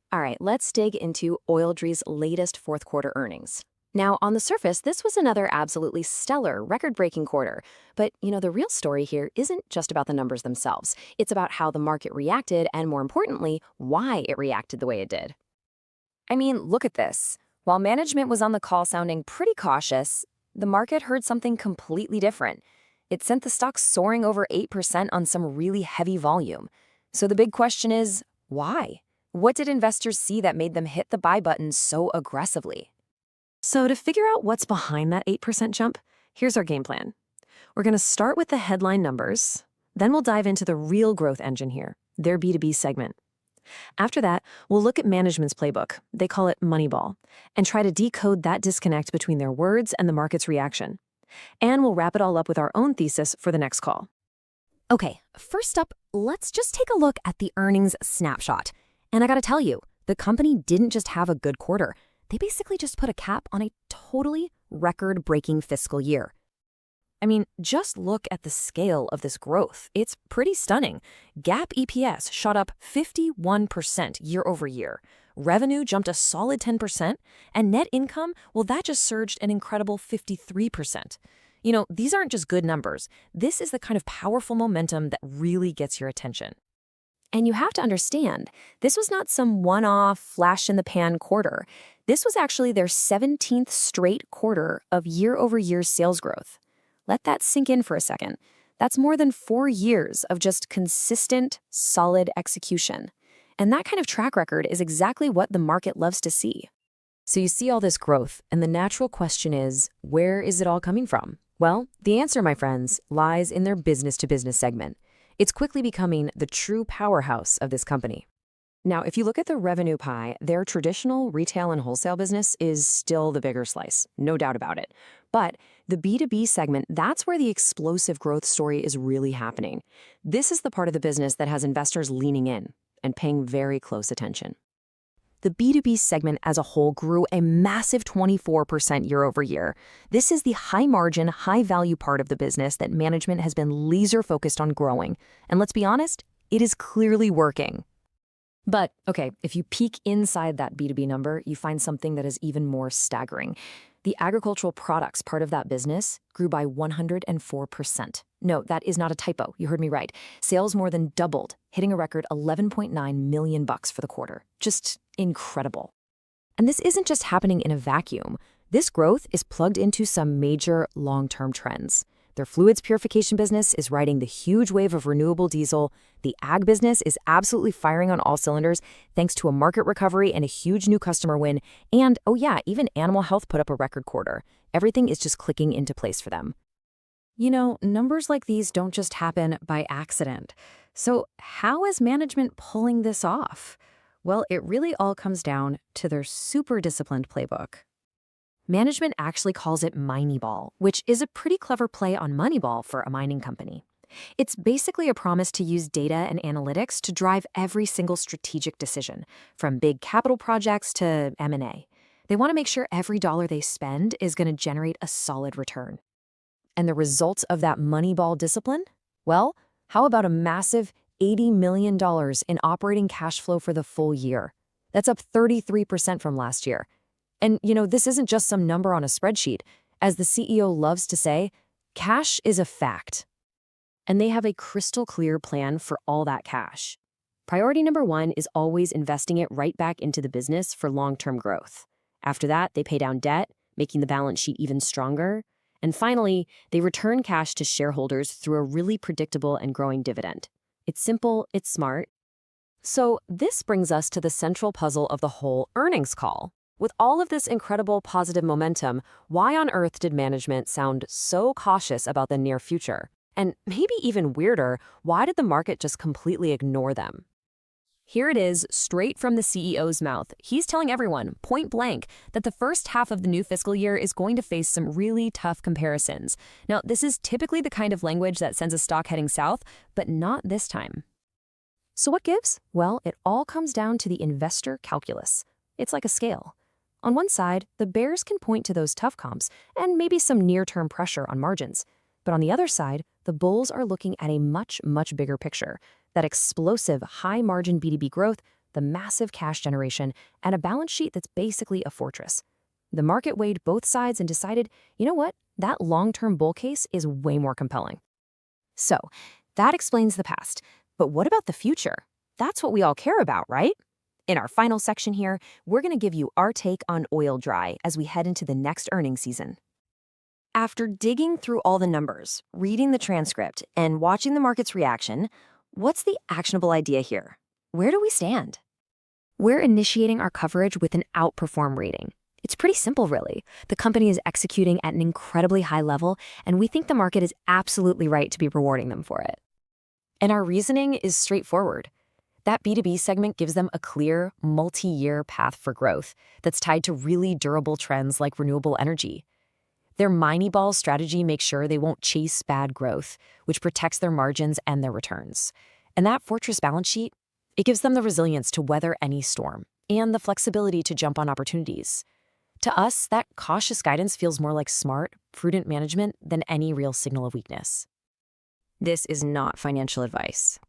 All right, let's dig into Oil-Dri's latest fourth quarter earnings. Now, on the surface, this was another absolutely stellar, record-breaking quarter. But, the real story here isn't just about the numbers themselves. It's about how the market reacted and, more importantly, why it reacted the way it did. I mean, look at this. While management was on the call sounding pretty cautious, the market heard something completely different. It sent the stock soaring over 8% on some really heavy volume. So the big question is, why? What did investors see that made them hit the buy button so aggressively? So to figure out what's behind that 8% jump, here's our game plan. We're going to start with the headline numbers, then we'll dive into the real growth engine here, their B2B segment. After that, we'll look at management's playbook, they call it Moneyball, and try to decode that disconnect between their words and the market's reaction. And we'll wrap it all up with our own thesis for the next call. Okay, first up, let's just take a look at the earnings snapshot. And I gotta tell you, the company didn't just have a good quarter. They basically just put a cap on a totally record-breaking fiscal year. I mean, just look at the scale of this growth. It's pretty stunning. GAAP EPS shot up 51% year over year. Revenue jumped a solid 10%, and net income, well, that just surged an incredible 53%. These aren't just good numbers. This is the kind of powerful momentum that really gets your attention. And you have to understand, this was not some one-off, flash-in-the-pan quarter. This was actually their 17th straight quarter of year-over-year sales growth. Let that sink in for a second. That's more than 4 years of just consistent, solid execution. And that kind of track record is exactly what the market loves to see. So you see all this growth, and the natural question is, where is it all coming from? Well, the answer, my friends, lies in their business-to-business segment. It's quickly becoming the true powerhouse of this company. Now, if you look at the revenue pie, their traditional retail and wholesale business is still the bigger slice, no doubt about it. But the B2B segment, that's where the explosive growth story is really happening. This is the part of the business that has investors leaning in and paying very close attention. The B2B segment as a whole grew a massive 24% year over year. This is the high-margin, high-value part of the business that management has been laser-focused on growing. And let's be honest, it is clearly working. But, okay, if you peek inside that B2B number, you find something that is even more staggering. The agricultural products part of that business grew by 104%. No, that is not a typo. You heard me right. Sales more than doubled, hitting a record $11.9 million for the quarter. Just incredible. And this isn't just happening in a vacuum. This growth is plugged into some major long-term trends. Their fluids purification business is riding the huge wave of renewable diesel. The ag business is absolutely firing on all cylinders thanks to a market recovery and a huge new customer win. And, oh yeah, even animal health put up a record quarter. Everything is just clicking into place for them. Numbers like these don't just happen by accident. So how is management pulling this off? Well, it really all comes down to their super disciplined playbook. Management actually calls it Moneyball, which is a pretty clever play on Moneyball for a mining company. It's basically a promise to use data and analytics to drive every single strategic decision, from big capital projects to M&A. They want to make sure every dollar they spend is going to generate a solid return. And the results of that Moneyball discipline? Well, how about a massive $80 million in operating cash flow for the full year? That's up 33% from last year. And, this isn't just some number on a spreadsheet. As the CEO loves to say, cash is a fact. And they have a crystal clear plan for all that cash. Priority number 1 is always investing it right back into the business for long-term growth. After that, they pay down debt, making the balance sheet even stronger. And finally, they return cash to shareholders through a really predictable and growing dividend. It's simple, it's smart. So this brings us to the central puzzle of the whole earnings call. With all of this incredible positive momentum, why on earth did management sound so cautious about the near future? And maybe even weirder, why did the market just completely ignore them? Here it is, straight from the CEO's mouth. He's telling everyone, point blank, that the first half of the new fiscal year is going to face some really tough comparisons. Now, this is typically the kind of language that sends a stock heading south, but not this time. So what gives? Well, it all comes down to the investor calculus. It's like a scale. On one side, the bears can point to those tough comps and maybe some near-term pressure on margins. But on the other side, the bulls are looking at a much, much bigger picture. That explosive, high-margin B2B growth, the massive cash generation, and a balance sheet that's basically a fortress. The market weighed both sides and decided, you know what? That long-term bull case is way more compelling. So, that explains the past. But what about the future? That's what we all care about, right? In our final section here, we're going to give you our take on Oil-Dri as we head into the next earnings season. After digging through all the numbers, reading the transcript, and watching the market's reaction, what's the actionable idea here? Where do we stand? We're initiating our coverage with an outperform rating. It's pretty simple, really. The company is executing at an incredibly high level, and we think the market is absolutely right to be rewarding them for it. And our reasoning is straightforward. That B2B segment gives them a clear, multi-year path for growth that's tied to really durable trends like renewable energy. Their Moneyball strategy makes sure they won't chase bad growth, which protects their margins and their returns. And that fortress balance sheet, it gives them the resilience to weather any storm and the flexibility to jump on opportunities. To us, that cautious guidance feels more like smart, prudent management than any real signal of weakness. This is not financial advice.